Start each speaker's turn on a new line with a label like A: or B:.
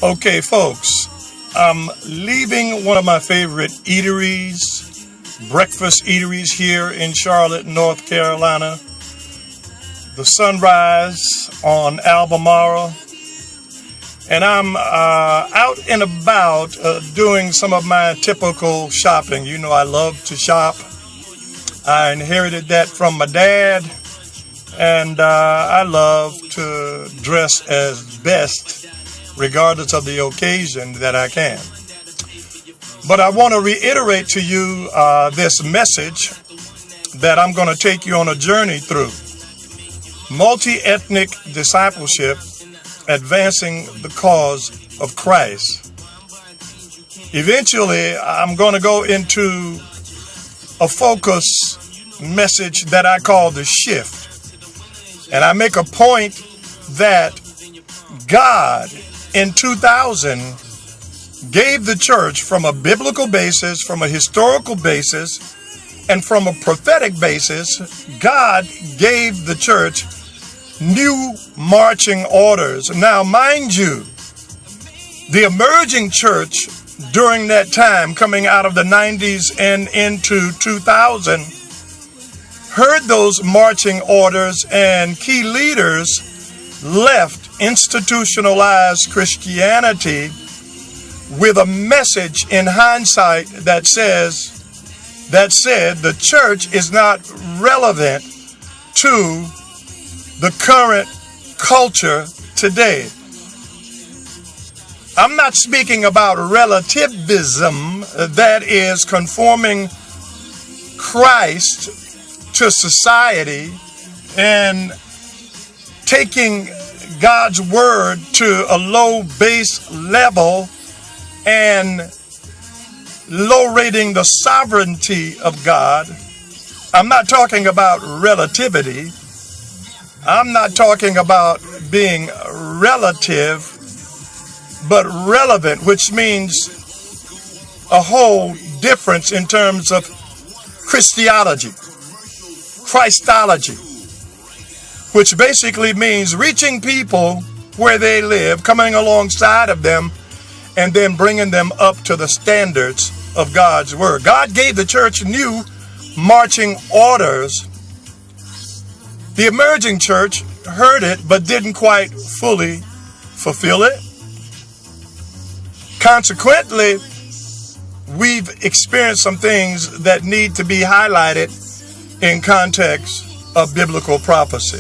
A: Okay, folks, I'm leaving one of my favorite eateries, breakfast eateries here in Charlotte, North Carolina, the Sunrise on Albemarle, and I'm out and about doing some of my typical shopping. You know, I love to shop. I inherited that from my dad, and I love to dress as best regardless of the occasion that I can. But I want to reiterate to you this message that I'm going to take you on a journey through. Multi-ethnic discipleship, advancing the cause of Christ. Eventually, I'm going to go into a focus message that I call the shift. And I make a point that God in 2000 gave the church, from a biblical basis, from a historical basis, and from a prophetic basis, God gave the church new marching orders. Now, mind you, the emerging church during that time, coming out of the 90s and into 2000, heard those marching orders, and key leaders left institutionalized Christianity with a message in hindsight that said the church is not relevant to the current culture today. I'm not speaking about relativism, that is conforming Christ to society and taking God's word to a low base level and low rating the sovereignty of God. I'm not talking about relativity. I'm not talking about being relative, but relevant, which means a whole difference in terms of Christology, which basically means reaching people where they live, coming alongside of them, and then bringing them up to the standards of God's word. God gave the church new marching orders. The emerging church heard it, but didn't quite fully fulfill it. Consequently, we've experienced some things that need to be highlighted in context of biblical prophecy.